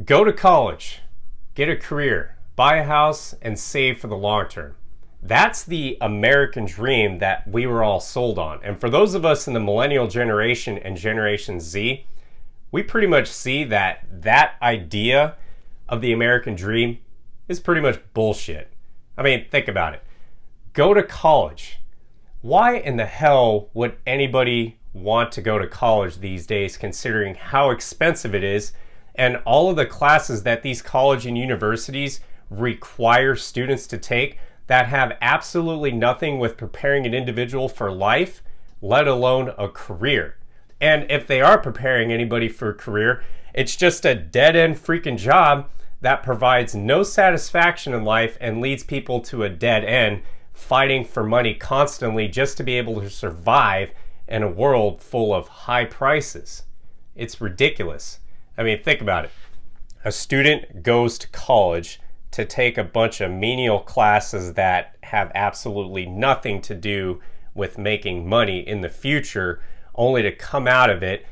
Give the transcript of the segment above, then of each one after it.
Go to college, get a career, buy a house, and save for the long term. That's the American dream that we were all sold on. And for those of us in the millennial generation and Generation Z, we pretty much see that that idea of the American dream is pretty much bullshit. I mean, think about it. Go to college. Why in the hell would anybody want to go to college these days, considering how expensive it is and all of the classes that these college and universities require students to take that have absolutely nothing with preparing an individual for life, let alone a career. And if they are preparing anybody for a career, it's just a dead-end freaking job that provides no satisfaction in life and leads people to a dead end, fighting for money constantly just to be able to survive in a world full of high prices. It's ridiculous. I mean, think about it. A student goes to college to take a bunch of menial classes that have absolutely nothing to do with making money in the future, only to come out of it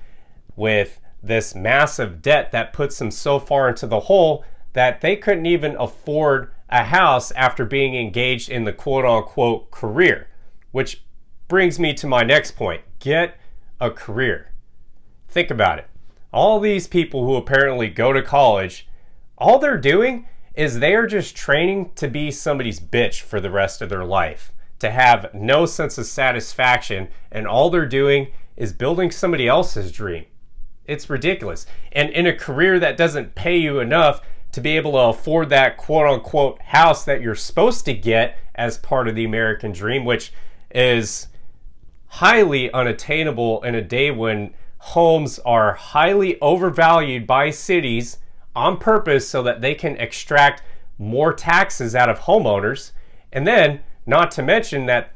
with this massive debt that puts them so far into the hole that they couldn't even afford a house after being engaged in the quote-unquote career. Which brings me to my next point. Get a career. Think about it. All these people who apparently go to college, all they're doing is they are just training to be somebody's bitch for the rest of their life, to have no sense of satisfaction, and all they're doing is building somebody else's dream. It's ridiculous. And in a career that doesn't pay you enough to be able to afford that quote-unquote house that you're supposed to get as part of the American dream, which is highly unattainable in a day when homes are highly overvalued by cities on purpose so that they can extract more taxes out of homeowners. And then, not to mention that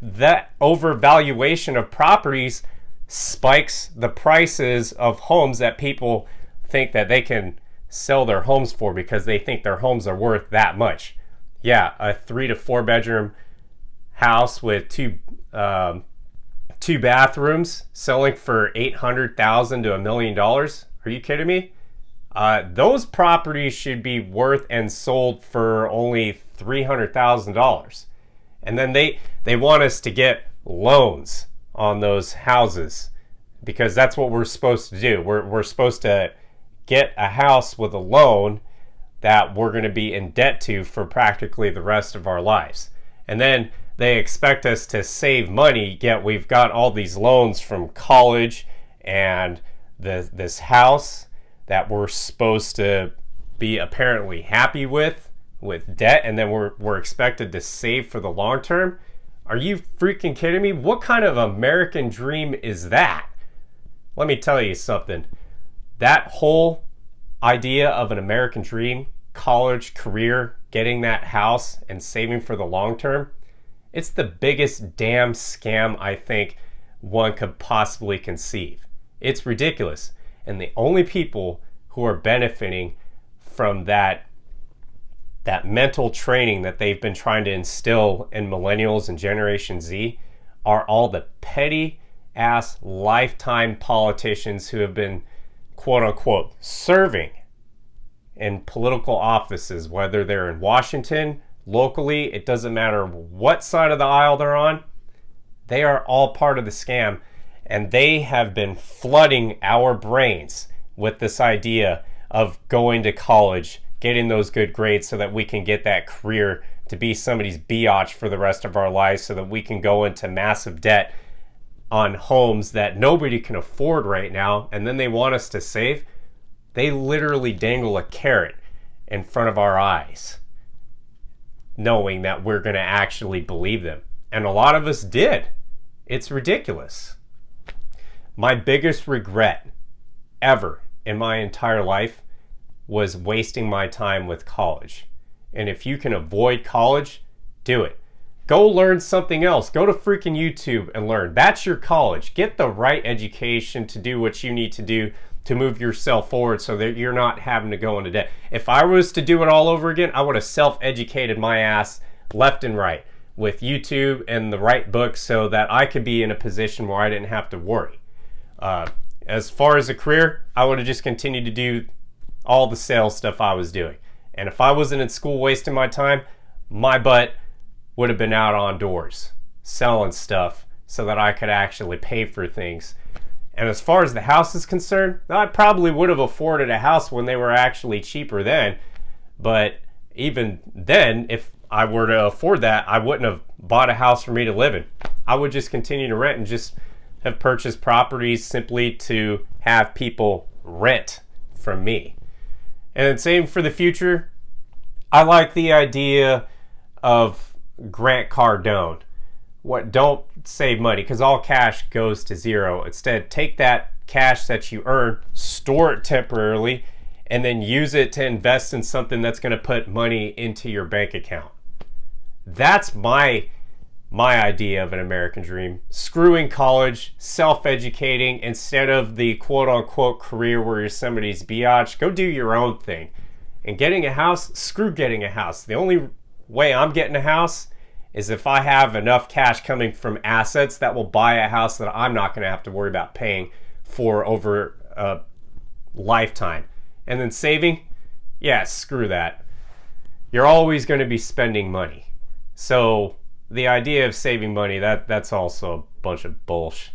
overvaluation of properties spikes the prices of homes that people think that they can sell their homes for because they think their homes are worth that much. Yeah, a 3 to 4 bedroom house with two bathrooms selling for $800,000 to $1 million. Are you kidding me? Those properties should be worth and sold for only $300,000. And then they want us to get loans on those houses because that's what we're supposed to do. We're supposed to get a house with a loan that we're going to be in debt to for practically the rest of our lives. And then they expect us to save money, yet we've got all these loans from college and this house that we're supposed to be apparently happy with debt, and then we're expected to save for the long term. Are you freaking kidding me? What kind of American dream is that? Let me tell you something. That whole idea of an American dream, college, career, getting that house, and saving for the long term, it's the biggest damn scam I think one could possibly conceive. It's ridiculous. And the only people who are benefiting from that mental training that they've been trying to instill in millennials and Generation Z are all the petty ass lifetime politicians who have been quote unquote serving in political offices, whether they're in Washington, locally, it doesn't matter what side of the aisle they're on. They are all part of the scam, and they have been flooding our brains with this idea of going to college, getting those good grades so that we can get that career to be somebody's biatch for the rest of our lives, so that we can go into massive debt on homes that nobody can afford right now, and then they want us to save. They literally dangle a carrot in front of our eyes, knowing that we're going to actually believe them. And a lot of us did. It's ridiculous. My biggest regret ever in my entire life was wasting my time with college. And if you can avoid college, do it. Go learn something else. Go to freaking YouTube and learn. That's your college. Get the right education to do what you need to do to move yourself forward so that you're not having to go into debt. If I was to do it all over again, I would have self-educated my ass left and right with YouTube and the right books so that I could be in a position where I didn't have to worry. As far as a career, I would have just continued to do all the sales stuff I was doing. And if I wasn't in school wasting my time, my butt would have been out on doors selling stuff so that I could actually pay for things. And as far as the house is concerned, I probably would have afforded a house when they were actually cheaper then. But even then, if I were to afford that, I wouldn't have bought a house for me to live in. I would just continue to rent and just have purchased properties simply to have people rent from me. And then same for the future. I like the idea of Grant Cardone. Don't save money, because all cash goes to zero. Instead, take that cash that you earn, store it temporarily, and then use it to invest in something that's going to put money into your bank account. That's my idea of an American dream. Screwing college, self-educating instead of the quote-unquote career where you're somebody's biatch. Go do your own thing. And getting a house, screw getting a house. The only way I'm getting a house is if I have enough cash coming from assets that will buy a house that I'm not going to have to worry about paying for over a lifetime. And then saving, yeah, screw that. You're always going to be spending money. So the idea of saving money, that's also a bunch of bullshit.